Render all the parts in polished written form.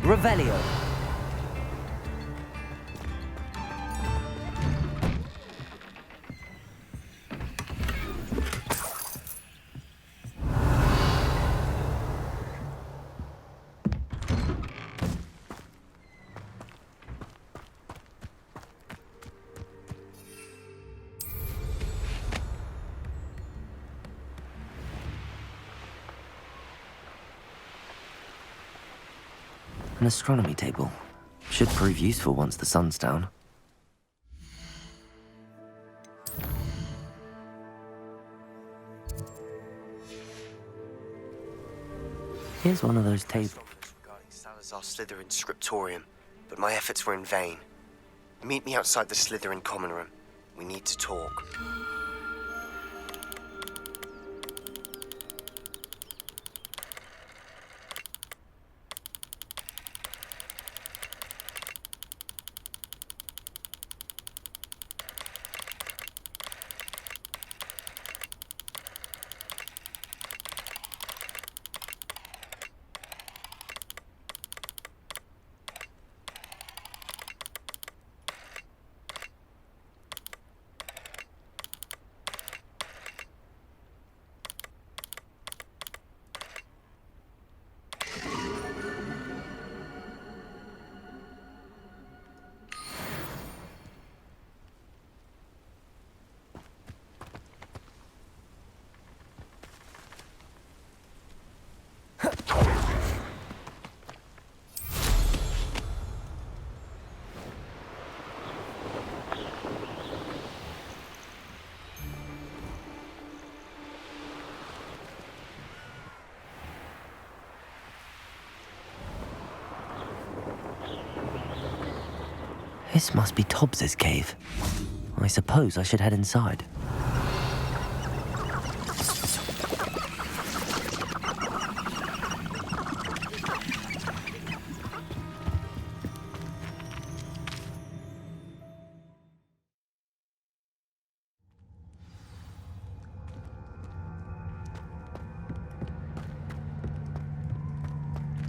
Revelio. An astronomy table. Should prove useful once the sun's down. Here's one of those tables. Regarding Salazar Slytherin's scriptorium, but my efforts were in vain. Meet me outside the Slytherin common room. We need to talk. This must be Tobbs's cave. I suppose I should head inside.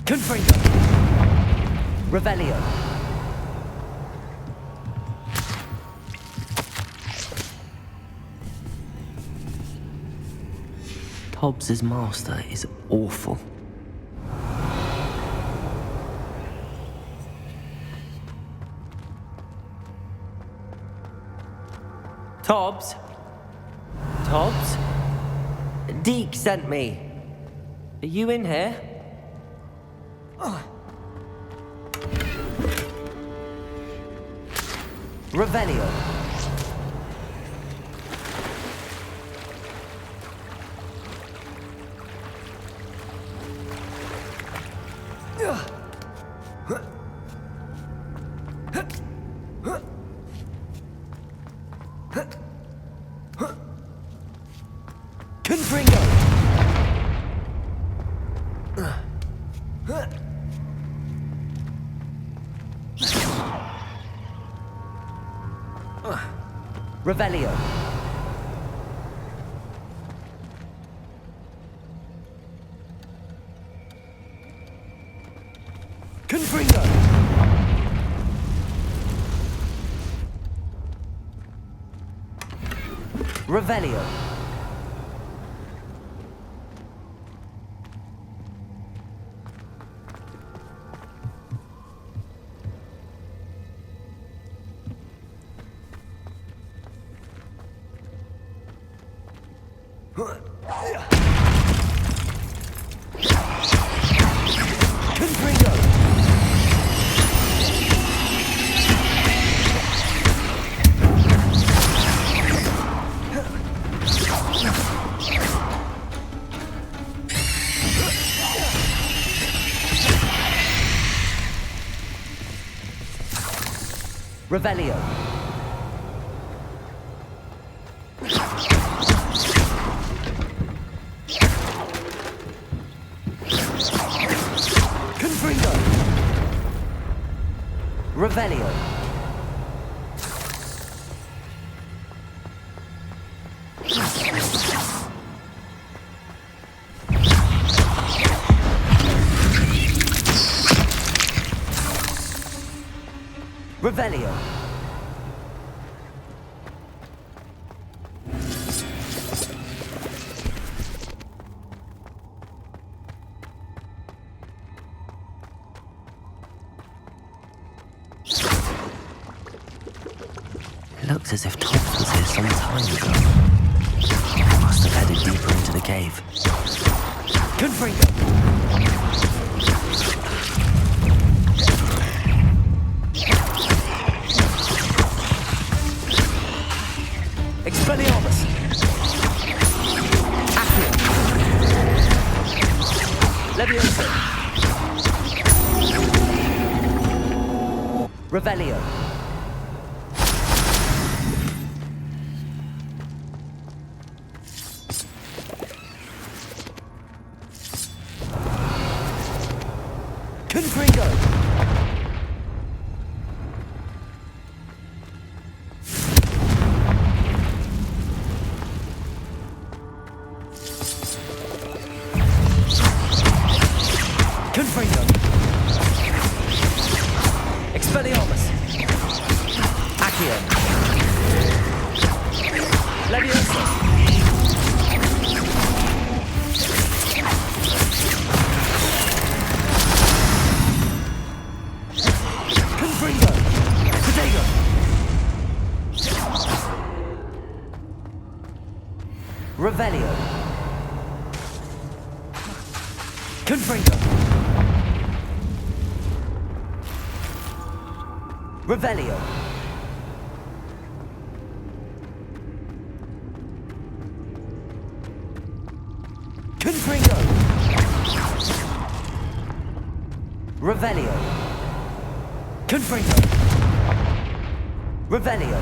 Confringo! Revelio! Tobbs's master is awful. Tobbs? Tobbs? Deke sent me. Are you in here? Revelio. Confringo! Revelio. Confringo! Revelio. Confringo! Revelio. Confringo. Revelio. Revelio. Looks as if Tops was here some time ago. Must have headed deeper into the cave. Confringo. Expelliarmus! Accio! Leviosa! Revelio! Confringo! Confringo. Expelliarmus. Accio. Leviosa. Confringo. Protego. Revelio. Confringo. Revelio. Confringo. Revelio. Confringo. Revelio.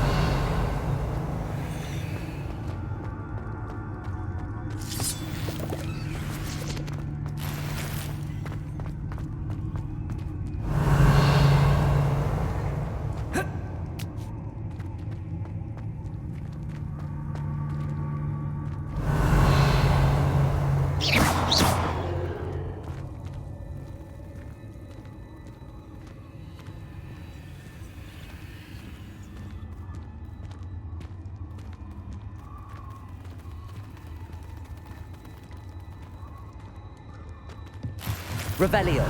Revelio.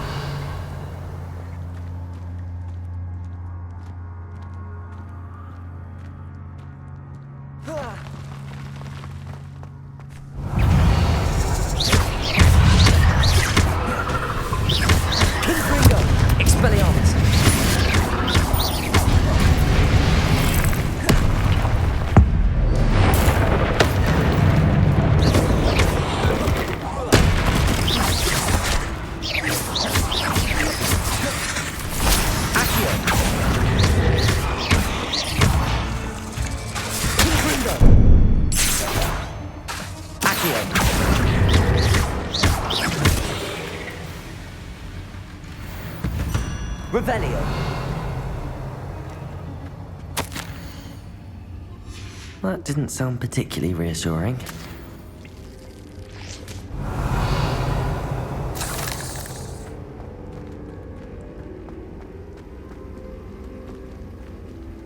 Confringo. Expelliarmus. Revelio. That didn't sound particularly reassuring.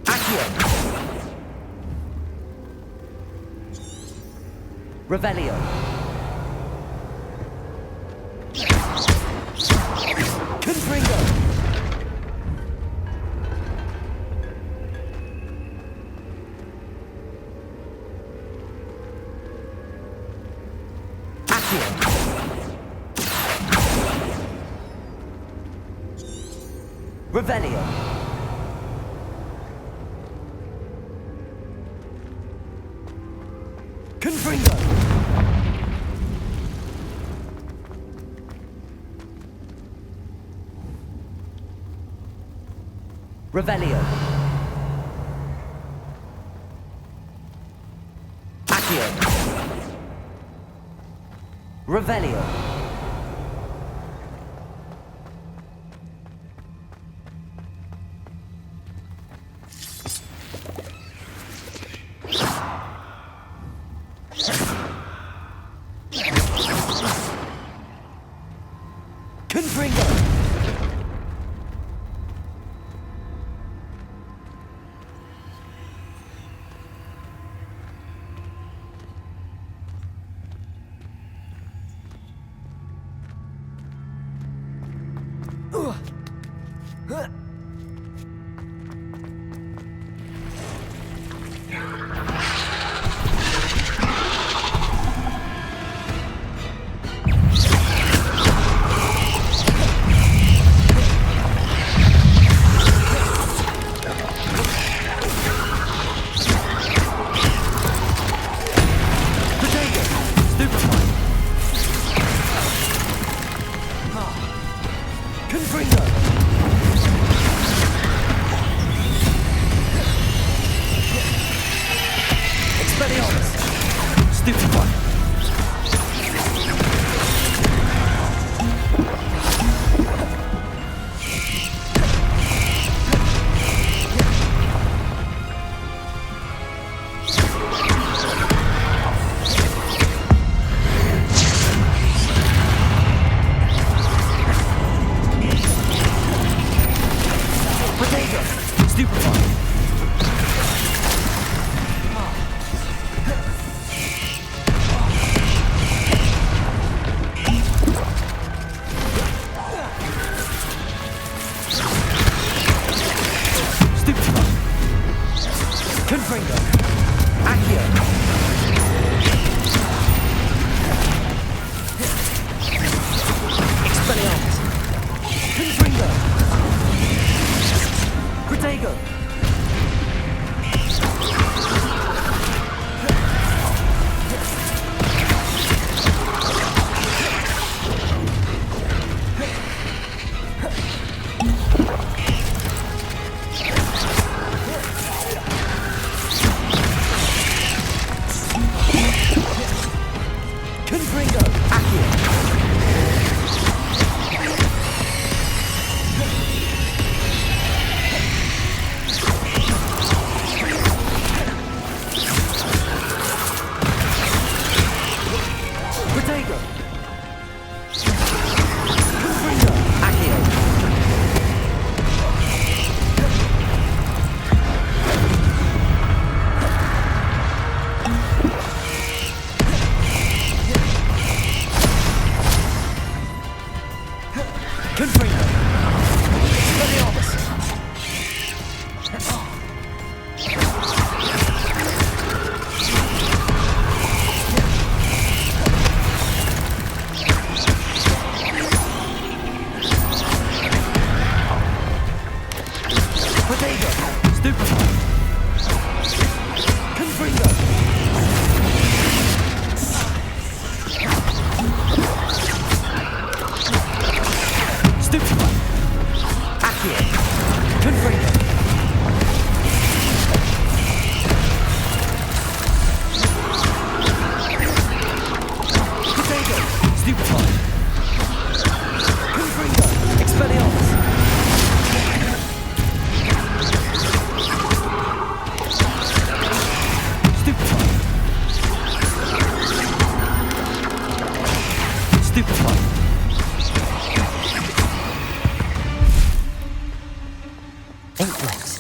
Accio. Revelio. Confringo. Revelio. Confringo. Revelio. Revelio. Confringo.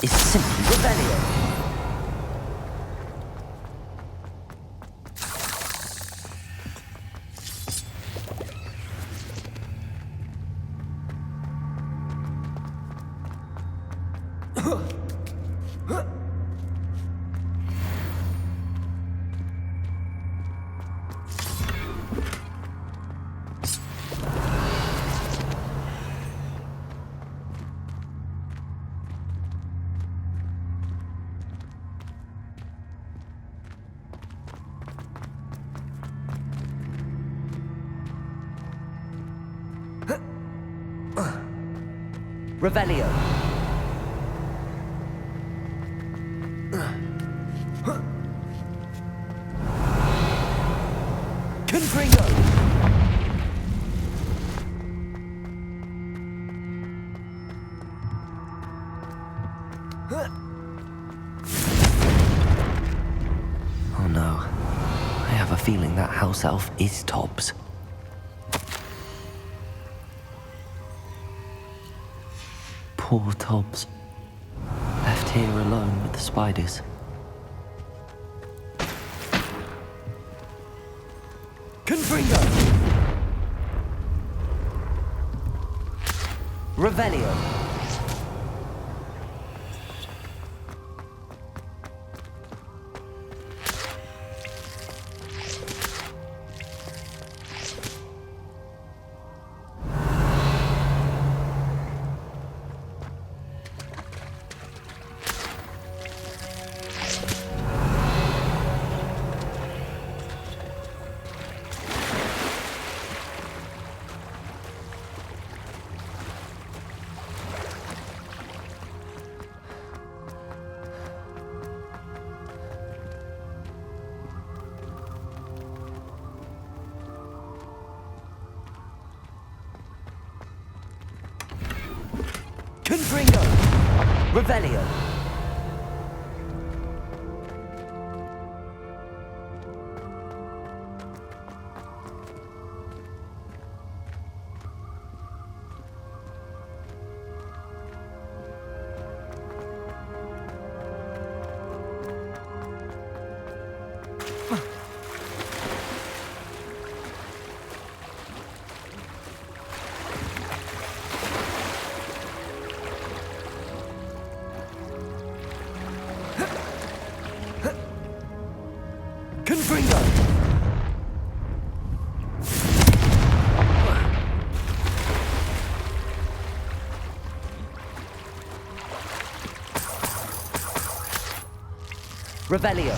Is simply rebellion. Revelio. Confringo. Oh no. I have a feeling that house elf is Tobbs. Poor Tobbs. Left here alone with the spiders. Confringo! Revelio! Confringo! Revelio! Confringo! Revelio!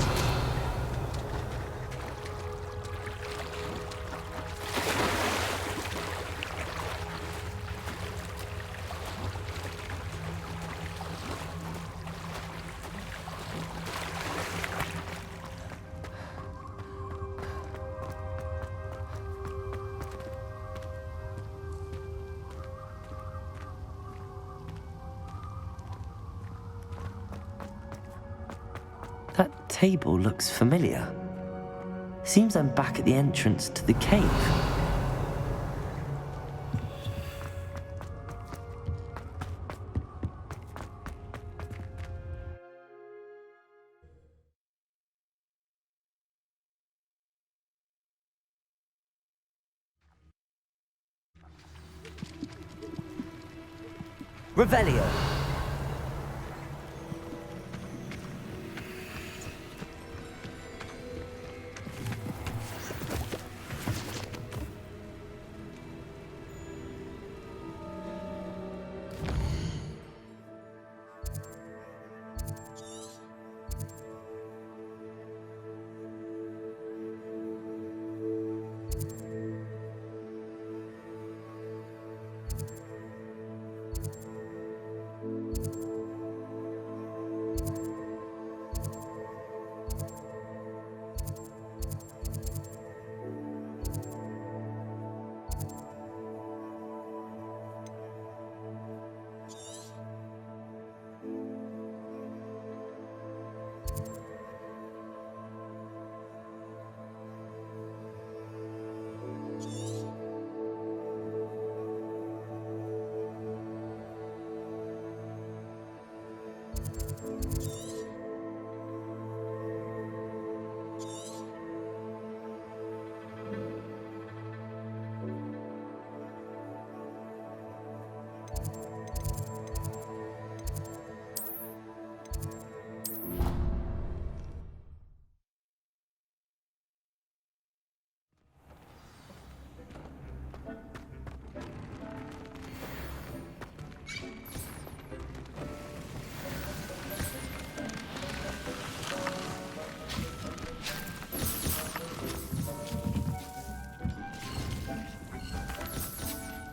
That table looks familiar. Seems I'm back at the entrance to the cave. Revelio!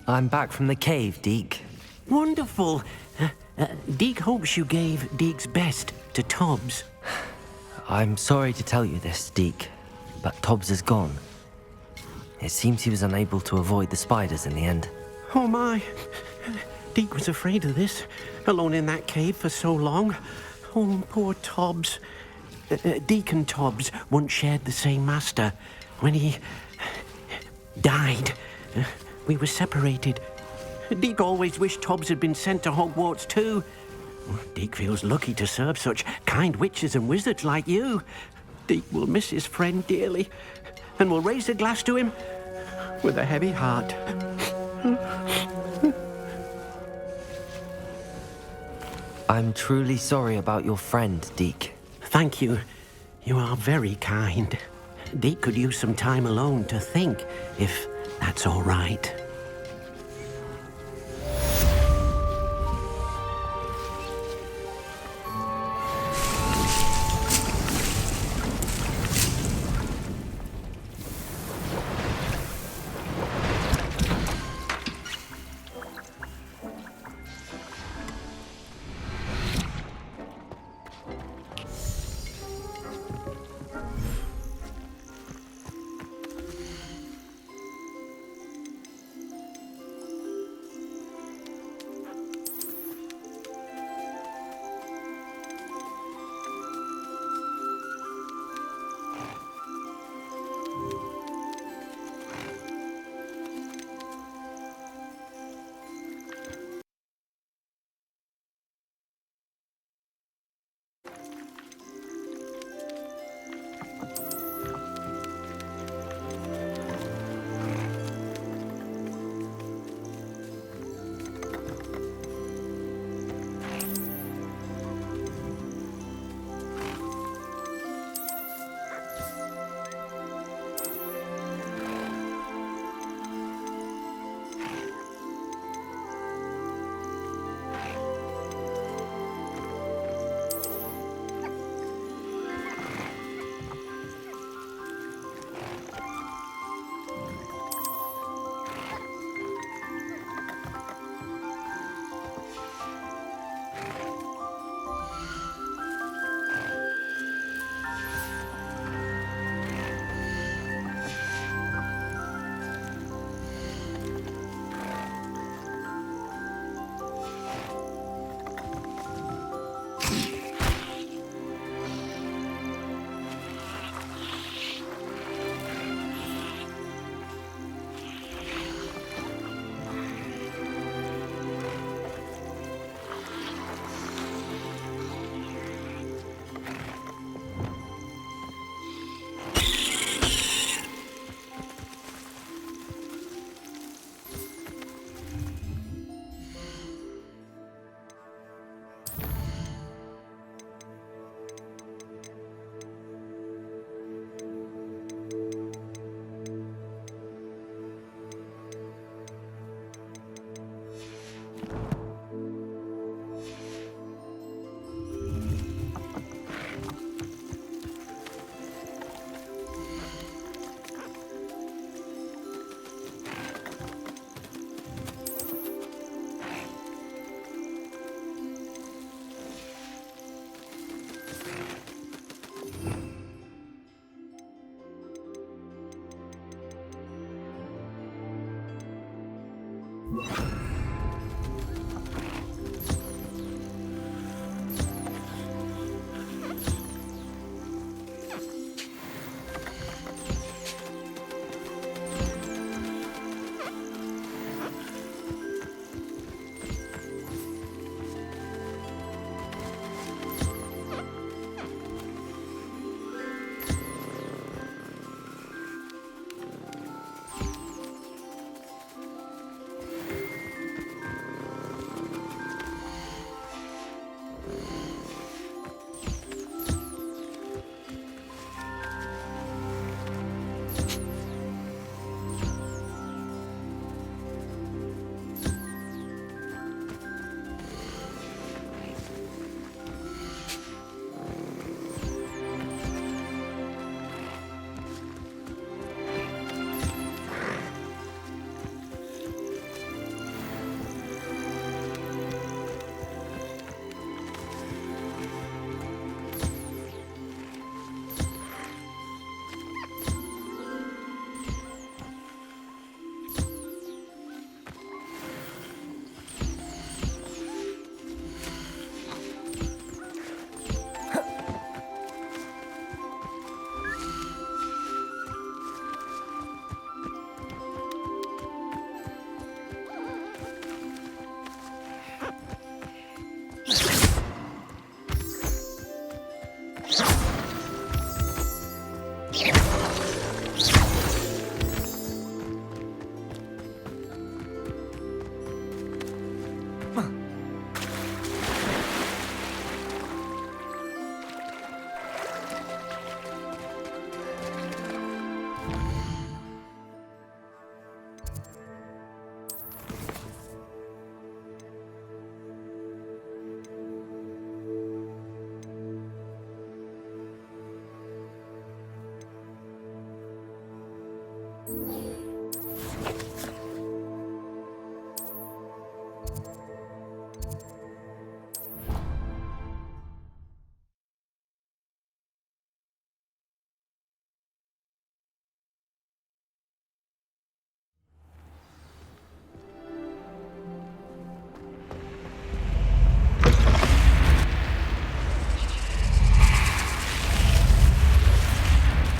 I'm back from the cave, Deke. Wonderful. Deke hopes you gave Deke's best to Tobbs. I'm sorry to tell you this, Deke, but Tobbs is gone. It seems he was unable to avoid the spiders in the end. Oh my. Deke was afraid of this, alone in that cave for so long. Oh, poor Tobbs. Deke and Tobbs once shared the same master. When he died, we were separated. Deke always wished Tobbs had been sent to Hogwarts too. Deke feels lucky to serve such kind witches and wizards like you. Deke will miss his friend dearly, and will raise a glass to him with a heavy heart. I'm truly sorry about your friend, Deke. Thank you. You are very kind. Deke could use some time alone to think, if that's all right.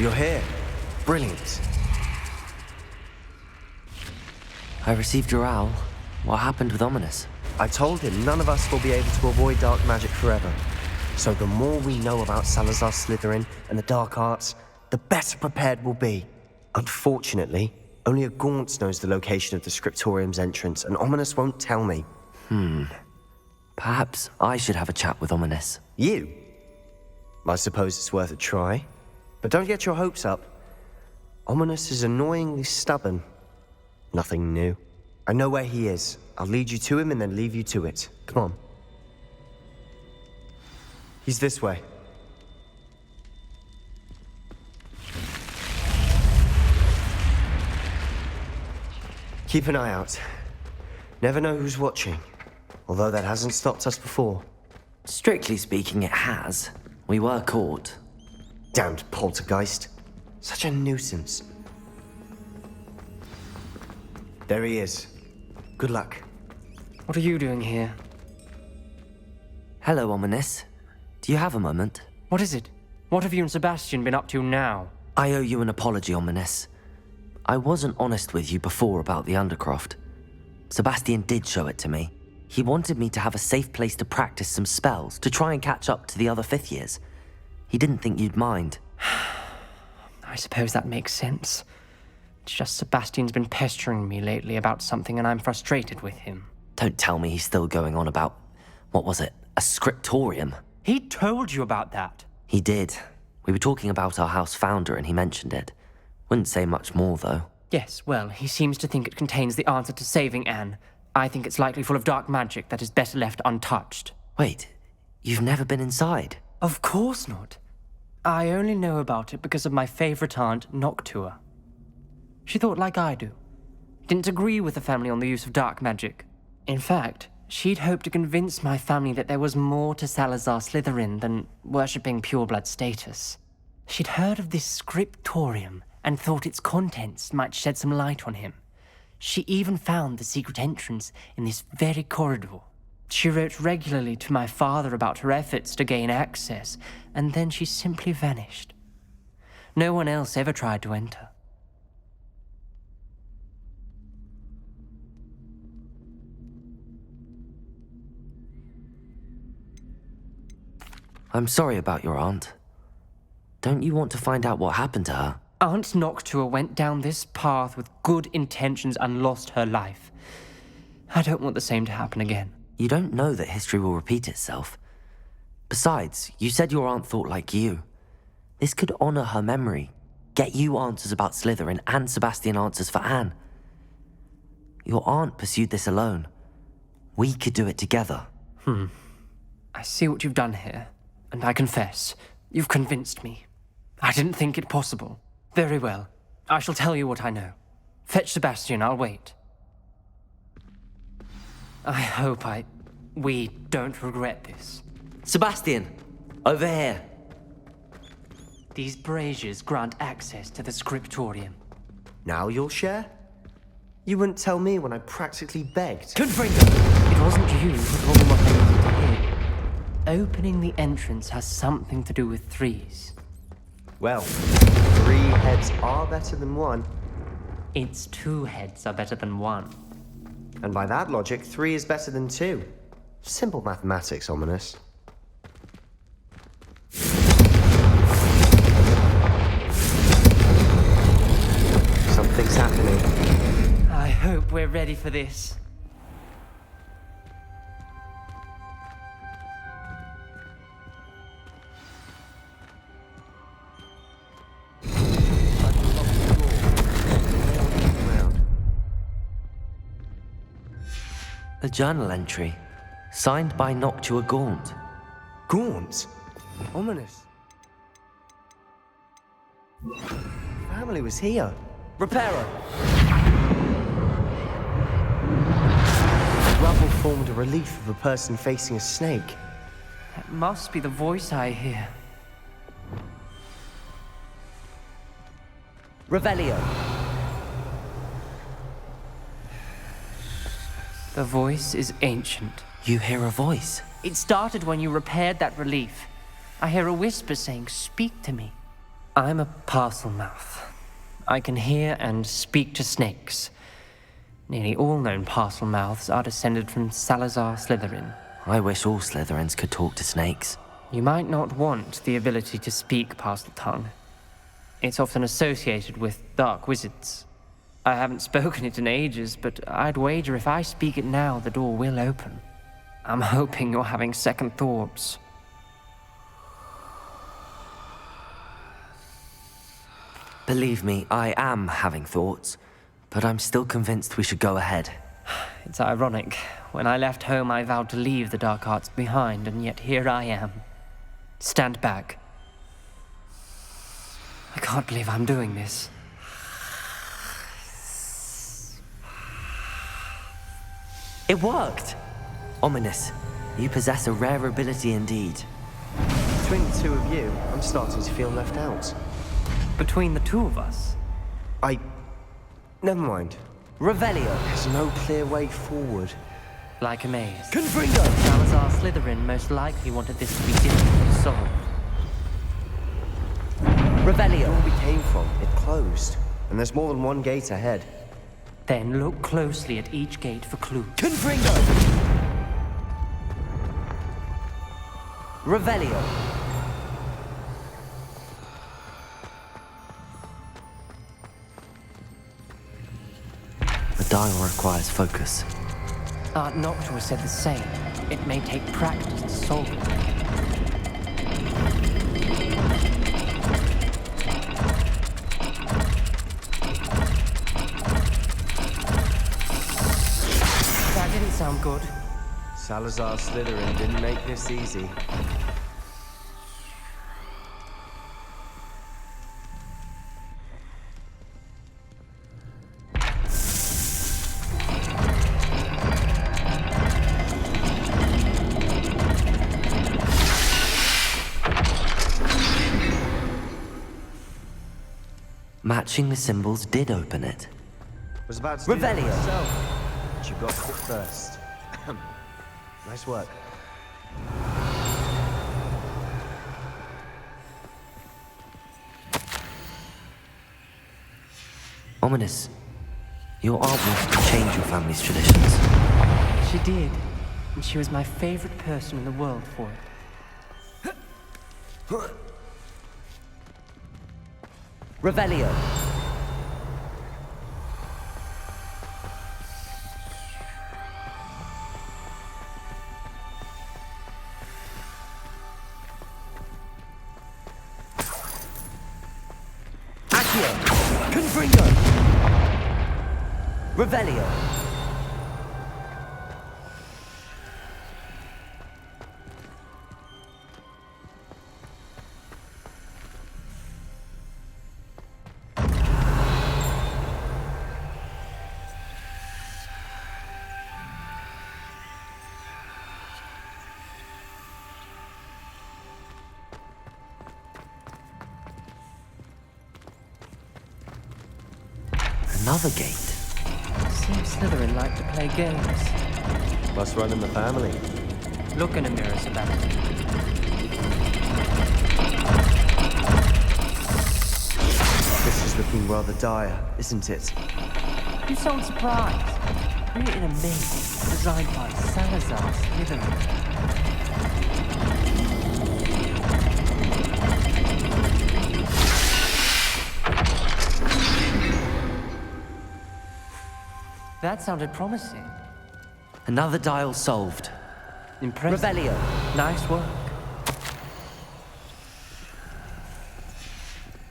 You're here. Brilliant. I received your owl. What happened with Ominous? I told him none of us will be able to avoid dark magic forever. So the more we know about Salazar Slytherin and the dark arts, the better prepared we'll be. Unfortunately, only a Gaunt knows the location of the Scriptorium's entrance, and Ominous won't tell me. Perhaps I should have a chat with Ominous. You? I suppose it's worth a try. But don't get your hopes up. Ominous is annoyingly stubborn. Nothing new. I know where he is. I'll lead you to him and then leave you to it. Come on. He's this way. Keep an eye out. Never know who's watching. Although that hasn't stopped us before. Strictly speaking, it has. We were caught. Damned poltergeist. Such a nuisance. There he is. Good luck. What are you doing here? Hello, Ominous. Do you have a moment? What is it? What have you and Sebastian been up to now? I owe you an apology, Ominous. I wasn't honest with you before about the Undercroft. Sebastian did show it to me. He wanted me to have a safe place to practice some spells, to try and catch up to the other fifth years. He didn't think you'd mind. I suppose that makes sense. It's just Sebastian's been pestering me lately about something and I'm frustrated with him. Don't tell me he's still going on about, what was it, a scriptorium? He told you about that. He did. We were talking about our house founder and he mentioned it. Wouldn't say much more, though. Yes, well, he seems to think it contains the answer to saving Anne. I think it's likely full of dark magic that is better left untouched. Wait, you've never been inside? Of course not. I only know about it because of my favorite aunt, Noctua. She thought like I do. Didn't agree with the family on the use of dark magic. In fact, she'd hoped to convince my family that there was more to Salazar Slytherin than worshipping pureblood status. She'd heard of this scriptorium and thought its contents might shed some light on him. She even found the secret entrance in this very corridor. She wrote regularly to my father about her efforts to gain access, and then she simply vanished. No one else ever tried to enter. I'm sorry about your aunt. Don't you want to find out what happened to her? Aunt Noctua went down this path with good intentions and lost her life. I don't want the same to happen again. You don't know that history will repeat itself. Besides, you said your aunt thought like you. This could honor her memory, get you answers about Slytherin and Sebastian answers for Anne. Your aunt pursued this alone. We could do it together. I see what you've done here, and I confess, you've convinced me. I didn't think it possible. Very well. I shall tell you what I know. Fetch Sebastian, I'll wait. I hope we don't regret this. Sebastian! Over here! These braziers grant access to the scriptorium. Now you'll share? You wouldn't tell me when I practically begged. Confringo! It wasn't you who told me what I needed to hear. Opening the entrance has something to do with threes. Well, 3 heads are better than 1. Its 2 heads are better than 1. And by that logic, 3 is better than 2. Simple mathematics, Ominous. Something's happening. I hope we're ready for this. A journal entry, signed by Noctua Gaunt. Gaunt? Ominous. Family was here. Reparo! The rubble formed a relief of a person facing a snake. That must be the voice I hear. Revelio! The voice is ancient. You hear a voice? It started when you repaired that relief. I hear a whisper saying, "Speak to me." I'm a parcel mouth. I can hear and speak to snakes. Nearly all known parcel mouths are descended from Salazar Slytherin. I wish all Slytherins could talk to snakes. You might not want the ability to speak parcel tongue. It's often associated with dark wizards. I haven't spoken it in ages, but I'd wager if I speak it now, the door will open. I'm hoping you're having second thoughts. Believe me, I am having thoughts, but I'm still convinced we should go ahead. It's ironic. When I left home, I vowed to leave the dark arts behind, and yet here I am. Stand back. I can't believe I'm doing this. It worked! Ominous, you possess a rare ability indeed. Between the two of you, I'm starting to feel left out. Between the two of us? Never mind. Revelio! There's no clear way forward. Like a maze. Confringo! Salazar Slytherin most likely wanted this to be difficult to solve. Revelio! Where we came from, it closed. And there's more than one gate ahead. Then look closely at each gate for clues. Confringo! Revelio! The dial requires focus. Aunt Noctua said the same. It may take practice to solve it. That didn't sound good. Salazar Slytherin didn't make this easy. Matching the symbols did open it. Was about to do that Revelio. myself, but you got to it first. Nice work. Ominous, your aunt wanted to change your family's traditions. She did, and she was my favorite person in the world for it. Revelio! Accio! Confringo! Revelio! Another gate. Seems Slytherin like to play games. Must run in the family. Look in a mirror, Sebastian. This is looking rather dire, isn't it? You sound surprised. We're in a maze designed by Salazar Slytherin. That sounded promising. Another dial solved. Impressive. Revelio. Nice work.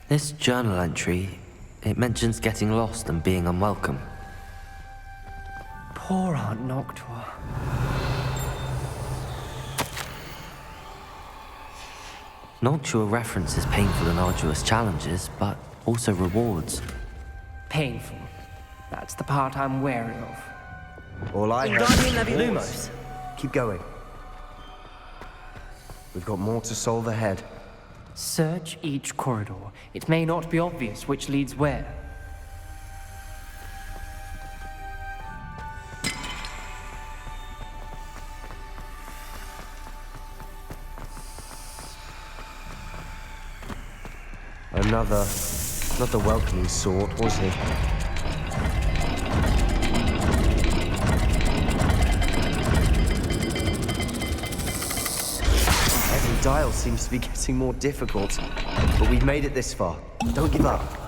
This journal entry, it mentions getting lost and being unwelcome. Poor Aunt Noctua. Noctua references painful and arduous challenges, but also rewards. Painful. That's the part I'm wary of. All I Wingardium have Leviosa. Keep going. We've got more to solve ahead. Search each corridor. It may not be obvious which leads where. Another, not the welcoming sort, was he? Every dial seems to be getting more difficult, but we've made it this far. Don't give up.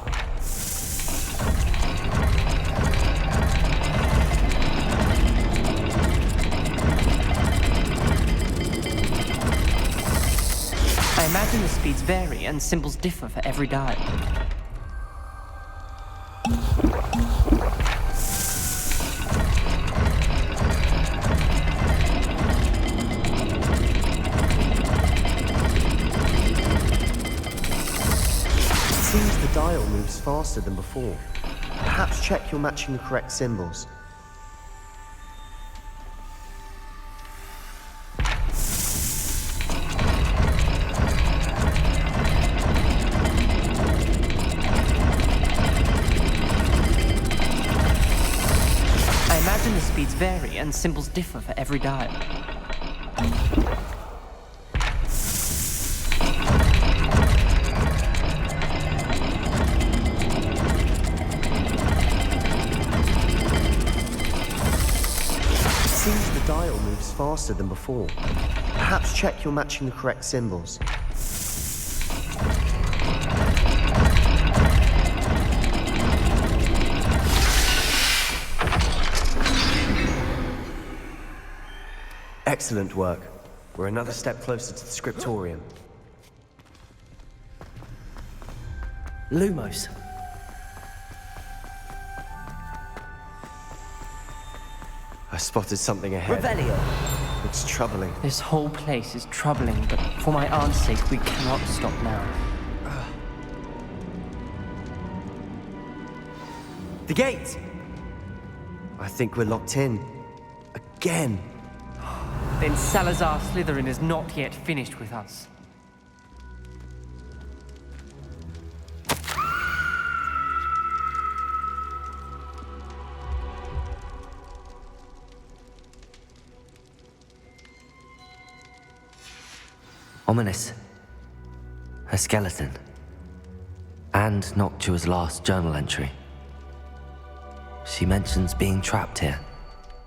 I imagine the speeds vary and symbols differ for every dial. It seems the dial moves faster than before. Perhaps check you're matching the correct symbols. I imagine the speeds vary and symbols differ for every dial. It seems the dial moves faster than before. Perhaps check you're matching the correct symbols. Excellent work. We're another step closer to the scriptorium. Lumos. I spotted something ahead. Revelio. It's troubling. This whole place is troubling, but for my aunt's sake, we cannot stop now. The gate! I think we're locked in. Again. Then Salazar Slytherin is not yet finished with us. Ominous. Her skeleton. And Noctua's last journal entry. She mentions being trapped here,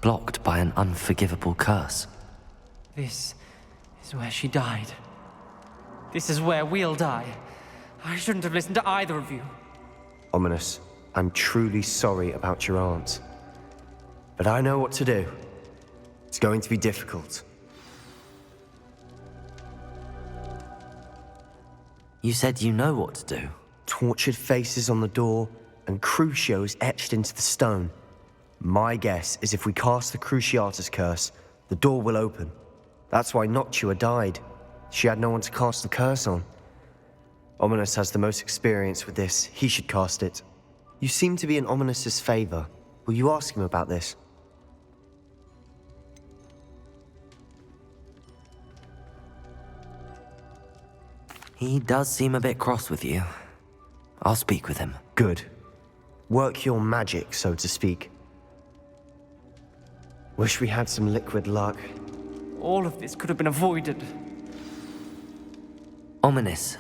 blocked by an unforgivable curse. This is where she died. This is where we'll die. I shouldn't have listened to either of you. Ominous, I'm truly sorry about your aunt. But I know what to do. It's going to be difficult. You said you know what to do. Tortured faces on the door and Crucios etched into the stone. My guess is if we cast the Cruciatus curse, the door will open. That's why Noctua died. She had no one to cast the curse on. Ominous has the most experience with this. He should cast it. You seem to be in Ominous's favor. Will you ask him about this? He does seem a bit cross with you. I'll speak with him. Good. Work your magic, so to speak. Wish we had some liquid luck. All of this could have been avoided. Ominous.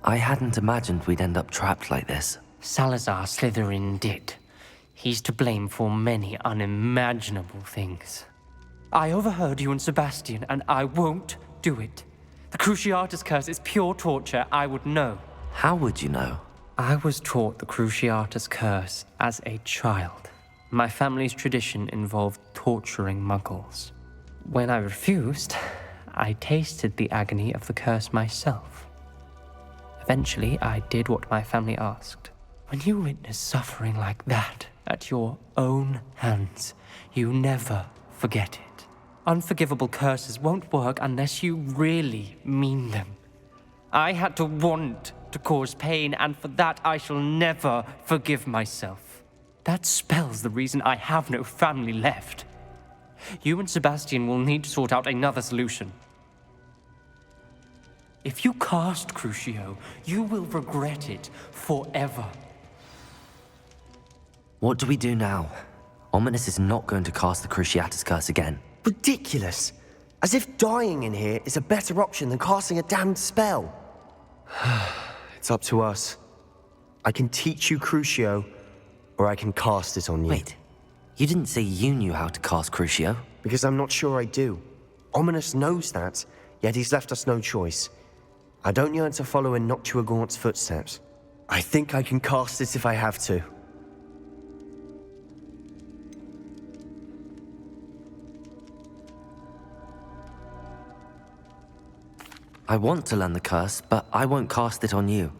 I hadn't imagined we'd end up trapped like this. Salazar Slytherin did. He's to blame for many unimaginable things. I overheard you and Sebastian, and I won't do it. The Cruciatus curse is pure torture. I would know. How would you know? I was taught the Cruciatus curse as a child. My family's tradition involved torturing muggles. When I refused, I tasted the agony of the curse myself. Eventually, I did what my family asked. When you witness suffering like that at your own hands, you never forget it. Unforgivable curses won't work unless you really mean them. I had to want to cause pain, and for that I shall never forgive myself. That spells the reason I have no family left. You and Sebastian will need to sort out another solution. If you cast Crucio, you will regret it forever. What do we do now? Ominous is not going to cast the Cruciatus curse again. Ridiculous! As if dying in here is a better option than casting a damned spell. It's up to us. I can teach you Crucio, or I can cast it on you. Wait, you didn't say you knew how to cast Crucio? Because I'm not sure I do. Ominous knows that, yet he's left us no choice. I don't yearn to follow in Noctua Gaunt's footsteps. I think I can cast it if I have to. I want to learn the curse, but I won't cast it on you.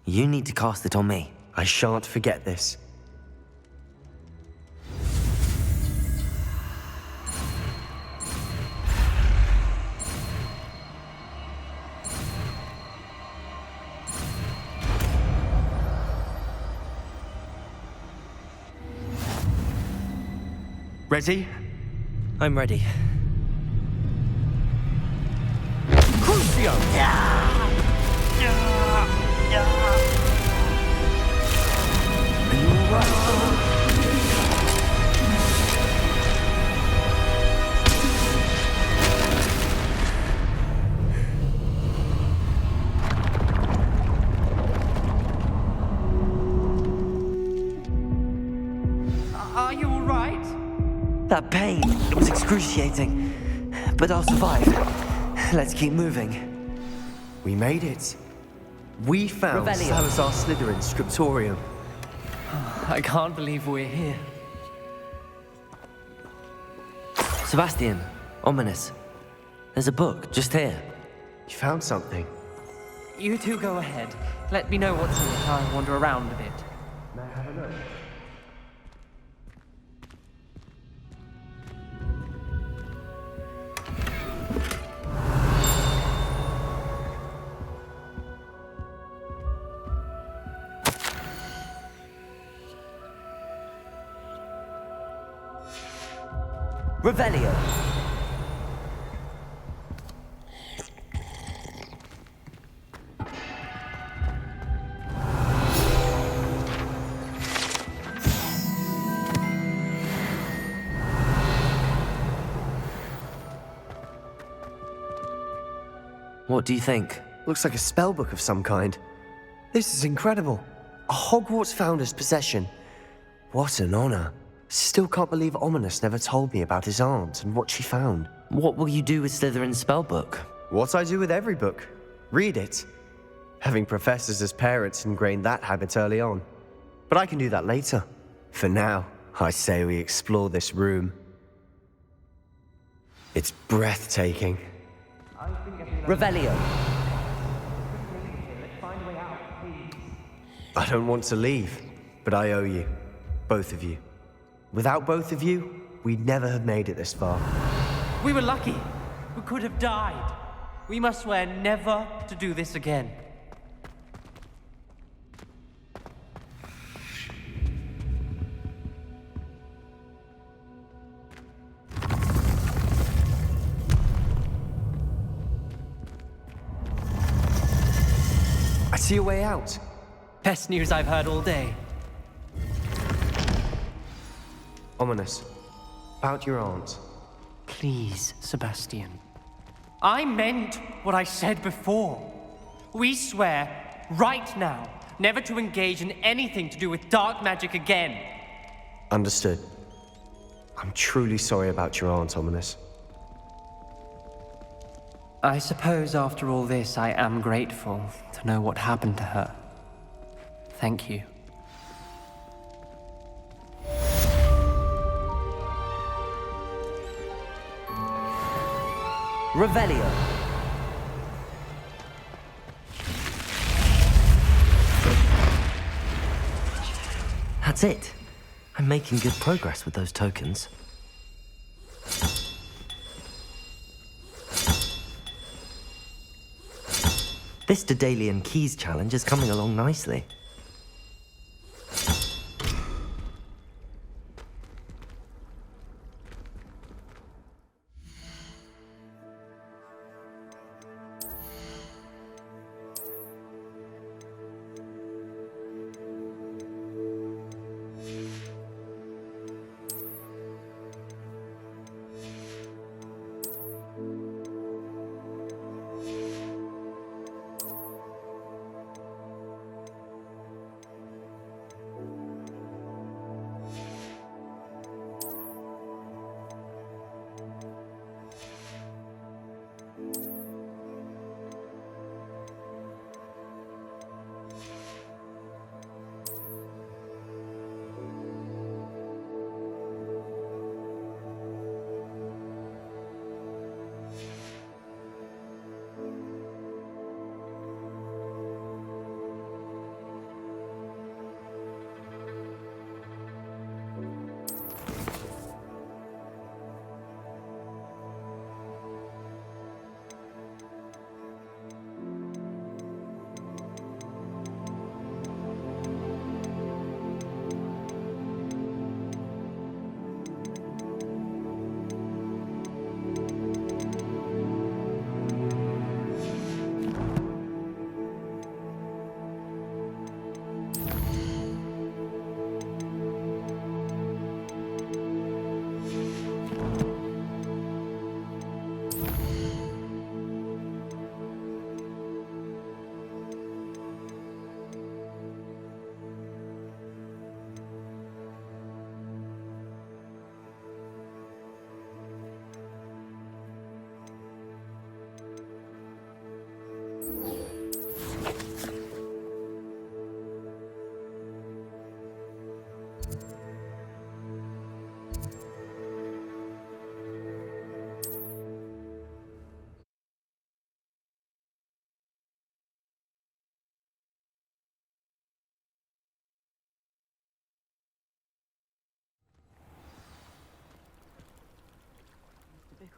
You need to cast it on me. I shan't forget this. Ready? I'm ready. Crucio! Are you all right? That pain, it was excruciating. But I'll survive. Let's keep moving. We made it. We found Revelio. Salazar Slytherin's scriptorium. I can't believe we're here. Sebastian, Ominous. There's a book just here. You found something. You two go ahead. Let me know what's in it. I'll wander around a bit. May I have a look? Revelio. What do you think? Looks like a spellbook of some kind. This is incredible. A Hogwarts founder's possession. What an honor. Still can't believe Ominous never told me about his aunt and what she found. What will you do with Slytherin's spellbook? What I do with every book. Read it. Having professors as parents ingrained that habit early on. But I can do that later. For now, I say we explore this room. It's breathtaking. Revelio. I don't want to leave, but I owe you. Both of you. Without both of you, we'd never have made it this far. We were lucky. We could have died. We must swear never to do this again. I see a way out. Best news I've heard all day. Ominous. About your aunt. Please, Sebastian. I meant what I said before. We swear, right now, never to engage in anything to do with dark magic again. Understood. I'm truly sorry about your aunt, Ominous. I suppose after all this, I am grateful to know what happened to her. Thank you. Revelio. That's it. I'm making good progress with those tokens. This Daedalian Keys challenge is coming along nicely.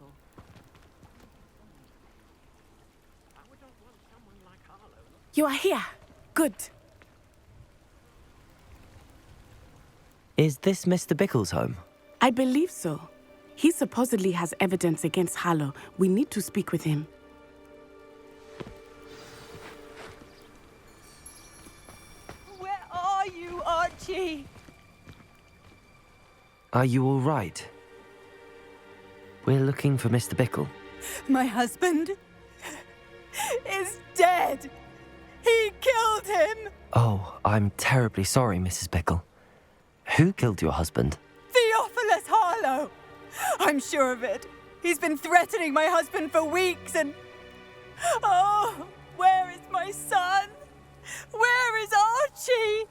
Bickle. You are here. Good. Is this Mr. Bickle's home? I believe so. He supposedly has evidence against Harlow. We need to speak with him. Where are you, Archie? Are you all right? We're looking for Mr. Bickle. My husband is dead. He killed him. Oh, I'm terribly sorry, Mrs. Bickle. Who killed your husband? Theophilus Harlow. I'm sure of it. He's been threatening my husband for weeks and... Oh, where is my son? Where is Archie?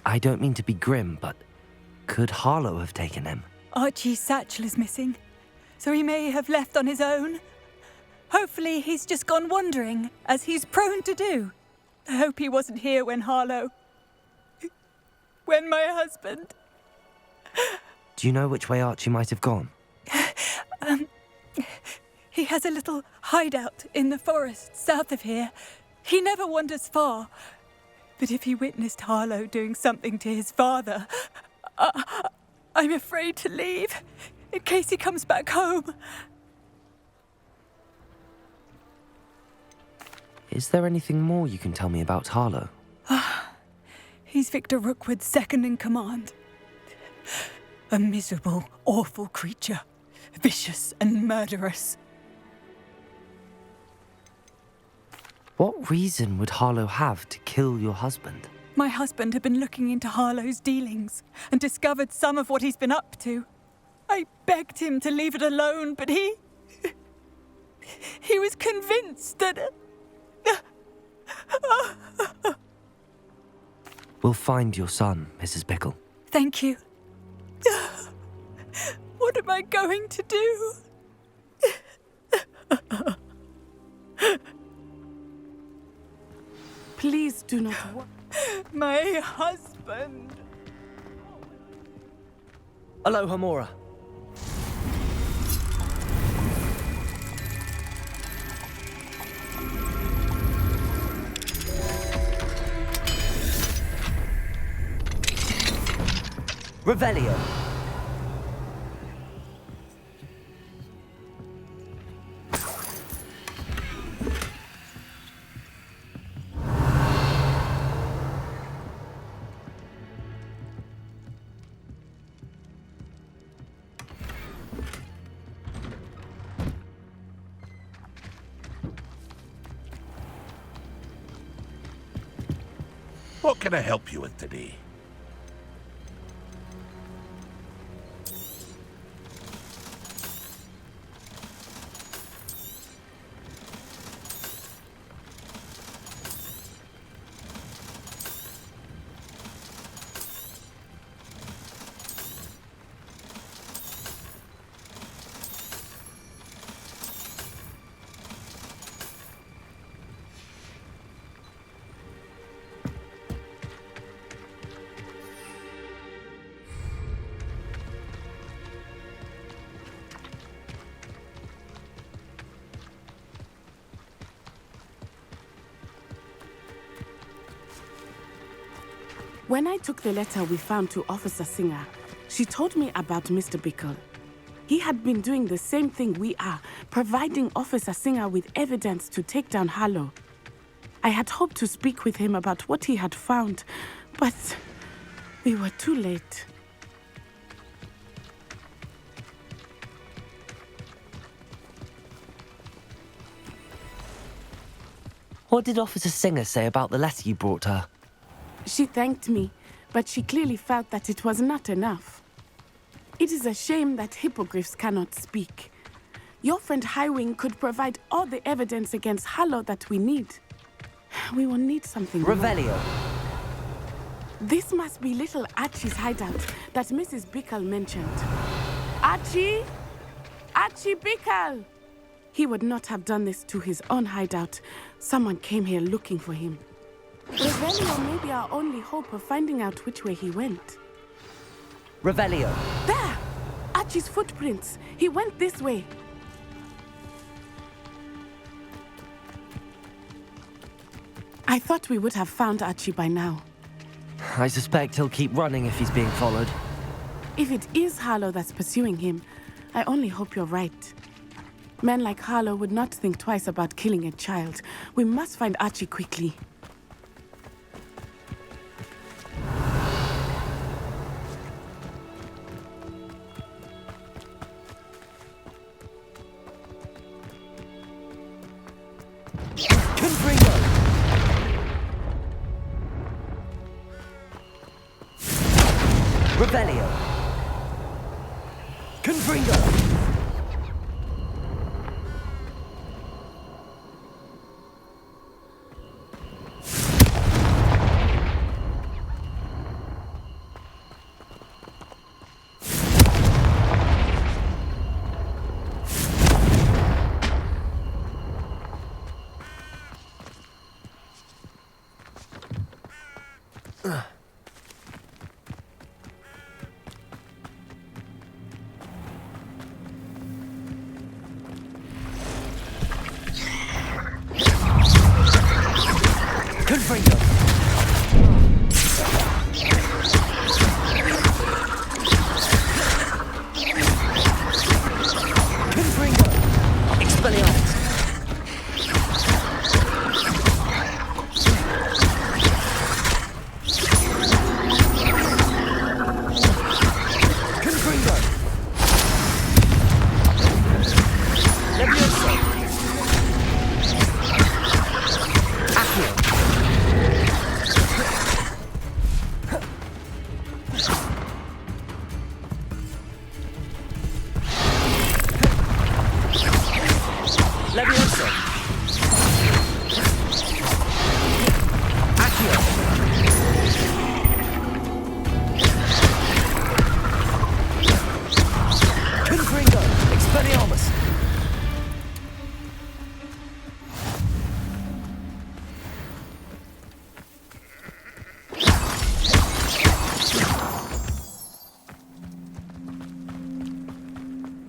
I don't mean to be grim, but could Harlow have taken him? Archie's satchel is missing, so he may have left on his own. Hopefully he's just gone wandering, as he's prone to do. I hope he wasn't here when when my husband... Do you know which way Archie might have gone? He has a little hideout in the forest south of here. He never wanders far. But if he witnessed Harlow doing something to his father, I'm afraid to leave, in case he comes back home. Is there anything more you can tell me about Harlow? He's Victor Rookwood's second in command. A miserable, awful creature. Vicious and murderous. What reason would Harlow have to kill your husband? My husband had been looking into Harlow's dealings and discovered some of what he's been up to. I begged him to leave it alone, but he was convinced that... We'll find your son, Mrs. Bickle. Thank you. What am I going to do? Please do not My husband. Aloha, Mora. Revelio. What can I help you with today? When I took the letter we found to Officer Singer, she told me about Mr. Bickle. He had been doing the same thing we are, providing Officer Singer with evidence to take down Harlow. I had hoped to speak with him about what he had found, but we were too late. What did Officer Singer say about the letter you brought her? She thanked me, but she clearly felt that it was not enough. It is a shame that hippogriffs cannot speak. Your friend Highwing could provide all the evidence against Harlow that we need. We will need something more. Revelio. This must be little Archie's hideout that Mrs. Bickle mentioned. Archie? Archie Bickle! He would not have done this to his own hideout. Someone came here looking for him. Revelio may be our only hope of finding out which way he went. Revelio. There! Archie's footprints. He went this way. I thought we would have found Archie by now. I suspect he'll keep running if he's being followed. If it is Harlow that's pursuing him, I only hope you're right. Men like Harlow would not think twice about killing a child. We must find Archie quickly. Confringo! Revelio. Confringo! Confringo! Confringo! Expelliarmus! Confringo! Levioso! Accio! Levioso! Accio! Confringo! Expelliarmus!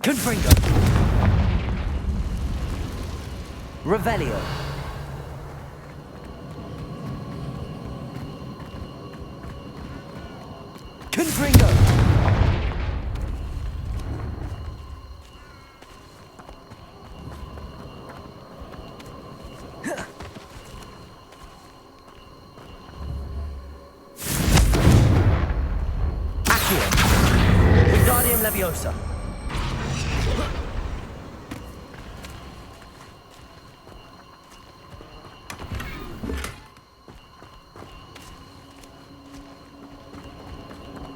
Confringo! Revelio! Confringo! Accio! Wingardium Leviosa!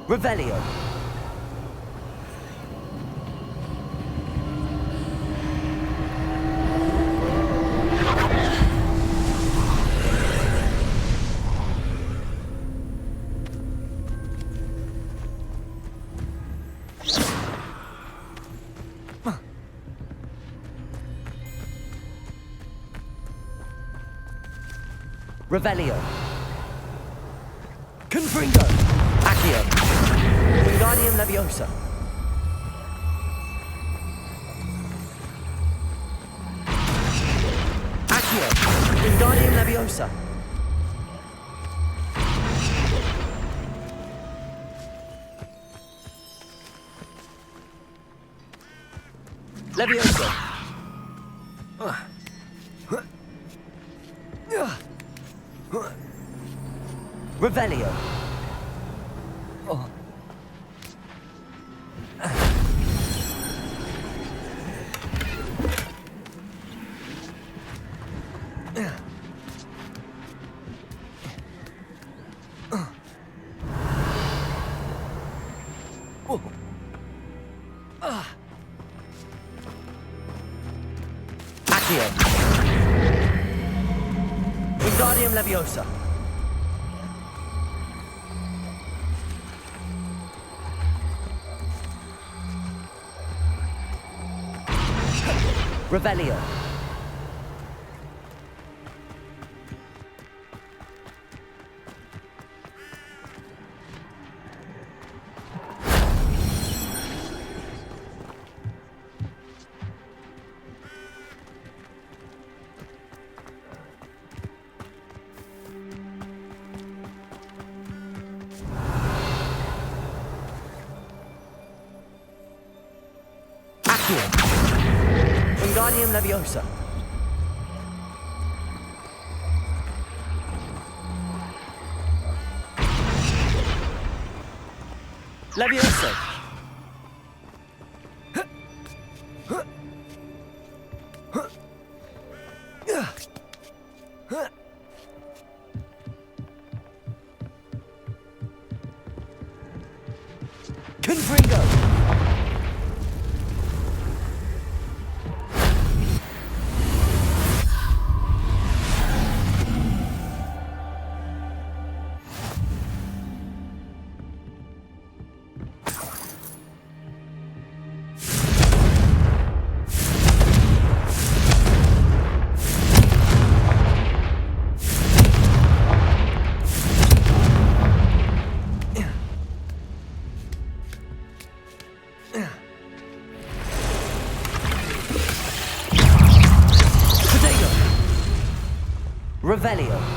Revelio! Revelio! Confringo! Accio! Wingardium Leviosa! Accio! Wingardium Leviosa! Leviosa! Revelio! Accio! Wingardium Leviosa! Revelio! Accio. Wingardium Leviosa. Leviosa. Confringo. Revelio.